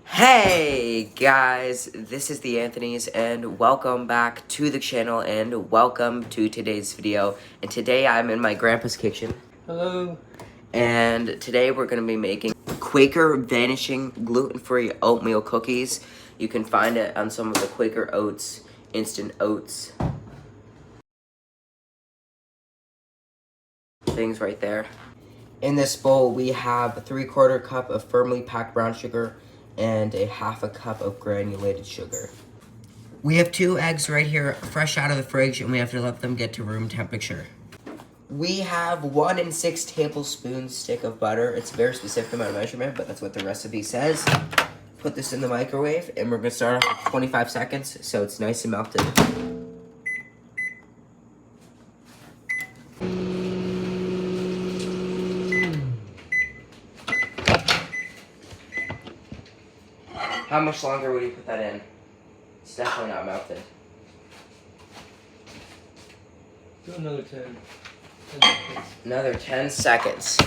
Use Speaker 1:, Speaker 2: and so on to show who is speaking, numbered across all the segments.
Speaker 1: Hey guys, this is the Anthony's and welcome back to the channel and welcome to today's video. And today I'm in my grandpa's kitchen.
Speaker 2: Hello.
Speaker 1: And today we're going to be making Quaker Vanishing gluten-free oatmeal cookies. You can find it on some of the Quaker oats, instant oats things right there. In this bowl we have a 3/4 cup of firmly packed brown sugar and a 1/2 cup of granulated sugar. We have 2 eggs right here, fresh out of the fridge, and we have to let them get to room temperature. We have 1 6 tablespoons stick of butter. It's a very specific amount of measurement, but that's what the recipe says. Put this in the microwave, and we're gonna start off with 25 seconds, so it's nice and melted. How much longer would you put that in? It's definitely not melted.
Speaker 2: Do another 10.
Speaker 1: Another 10 seconds.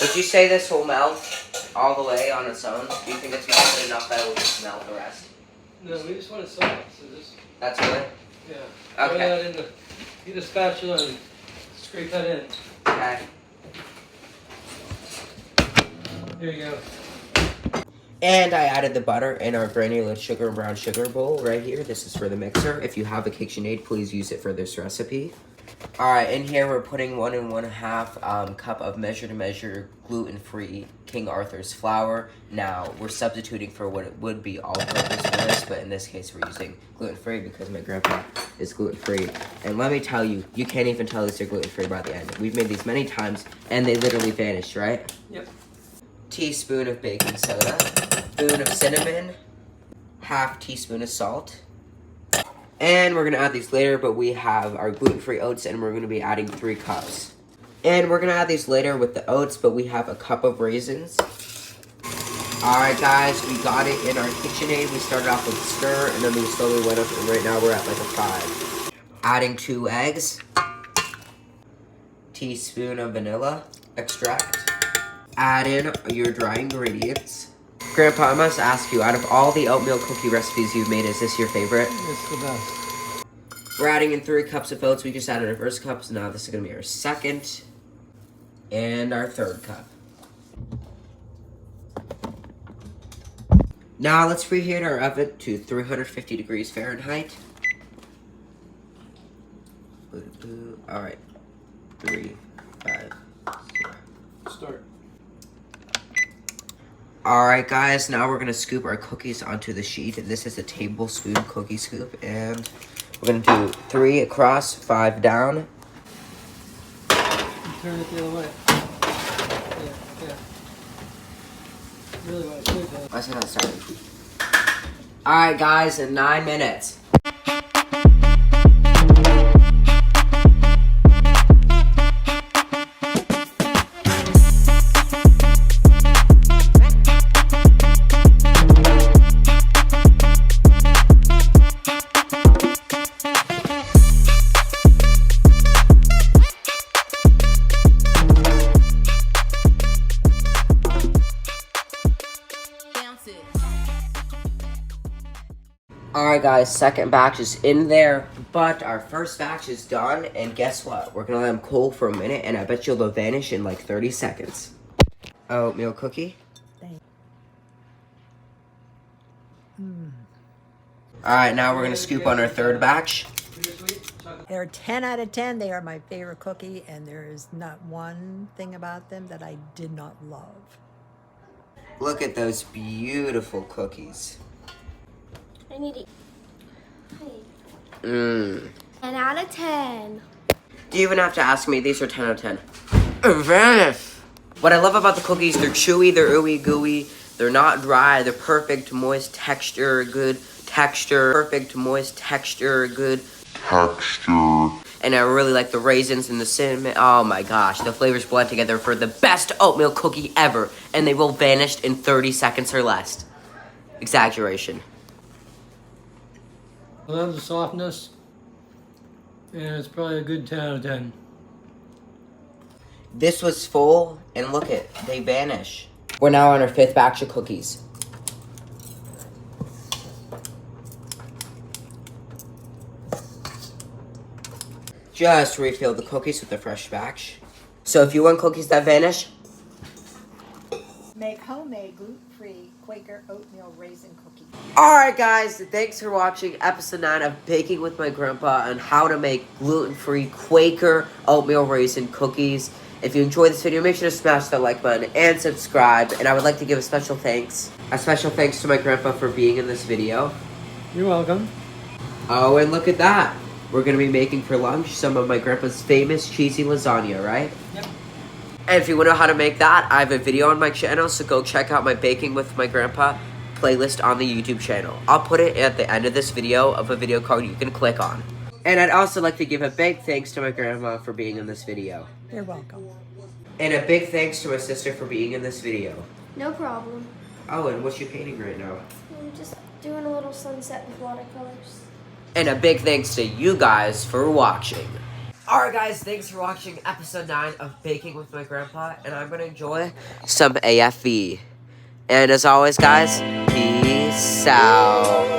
Speaker 1: Would you say this will melt all the way on its own? Do you think it's melted enough that it will just melt the rest?
Speaker 2: No, we just want it soft. So just
Speaker 1: That's good?
Speaker 2: yeah.
Speaker 1: Okay.
Speaker 2: Throw that in the. Get a spatula and scrape that in.
Speaker 1: Okay.
Speaker 2: Here you go.
Speaker 1: And I added the butter and our granulated sugar and brown sugar bowl right here. This is for the mixer. If you have a KitchenAid, please use it for this recipe. Alright, in here we're putting 1 1/2 cup of measure gluten-free King Arthur's flour. Now, we're substituting for what it would be all-purpose for this, but in this case we're using gluten-free because my grandpa is gluten-free. And let me tell you, you can't even tell these are gluten-free by the end. We've made these many times, and they literally vanished, right?
Speaker 2: Yep.
Speaker 1: Teaspoon of baking soda, spoon of cinnamon, 1/2 teaspoon of salt. And we're going to add these later, but we have our gluten-free oats, and we're going to be adding 3 cups. And we're going to add these later with the oats, but we have a cup of raisins. Alright guys, we got it in our KitchenAid. We started off with a stir, and then we slowly went up, and right now we're at like a 5. Adding 2 eggs. Teaspoon of vanilla extract. Add in your dry ingredients. Grandpa, I must ask you, out of all the oatmeal cookie recipes you've made, is this your favorite?
Speaker 2: It's the best.
Speaker 1: We're adding in 3 cups of oats. We just added our first cup, so now this is going to be our second and our third cup. Now let's preheat our oven to 350 degrees Fahrenheit. Alright. 3, 5, 0.
Speaker 2: Start.
Speaker 1: Alright guys, now we're going to scoop our cookies onto the sheet. And this is a tablespoon cookie scoop. And we're going to do 3 across, 5 down.
Speaker 2: Turn it the other way. Yeah. Really want to do that.
Speaker 1: I said I started. Alright guys, in 9 minutes. Alright guys, second batch is in there, but our first batch is done, and guess what? We're gonna let them cool for a minute, and I bet you'll they'll vanish in like 30 seconds. Oatmeal cookie. Alright, now we're gonna scoop on our third batch.
Speaker 3: They're 10 out of 10. They are my favorite cookie, and there is not one thing about them that I did not love.
Speaker 1: Look at those beautiful cookies.
Speaker 4: I need it.
Speaker 1: Mmm.
Speaker 4: 10 out of 10.
Speaker 1: Do you even have to ask me? These are 10 out of 10. Vanish! What I love about the cookies, they're chewy, they're ooey gooey, they're not dry, they're perfect, moist texture, good texture, perfect, moist texture, good texture. And I really like the raisins and the cinnamon. Oh my gosh, the flavors blend together for the best oatmeal cookie ever. And they will vanish in 30 seconds or less. Exaggeration.
Speaker 2: I love the softness, and it's probably a good 10 out of 10.
Speaker 1: This was full, and look it, they vanish. We're now on our 5th batch of cookies. Just refill the cookies with a fresh batch. So if you want cookies that vanish,
Speaker 3: Make homemade gluten-free Quaker oatmeal raisin cookies.
Speaker 1: alright guys, thanks for watching episode 9 of Baking with My Grandpa on how to make gluten-free Quaker oatmeal raisin cookies. If you enjoyed this video, make sure to smash that like button and subscribe. And I would like to give a special thanks to my grandpa for being in this video.
Speaker 2: You're welcome.
Speaker 1: Oh, and look at that. We're going to be making for lunch some of my grandpa's famous cheesy lasagna, right?
Speaker 2: Yep.
Speaker 1: And if you want to know how to make that, I have a video on my channel, so go check out my Baking with My Grandpa playlist on the YouTube channel. I'll put it at the end of this video of a video card you can click on. And I'd also like to give a big thanks to my grandma for being in this video.
Speaker 3: You're welcome.
Speaker 1: And a big thanks to my sister for being in this video.
Speaker 4: No problem.
Speaker 1: Oh, and what you painting right now?
Speaker 4: I'm just doing a little sunset with watercolors.
Speaker 1: And a big thanks to you guys for watching. Alright guys, thanks for watching episode 9 of Baking with My Grandpa. And I'm going to enjoy some AFV. And as always guys, peace out.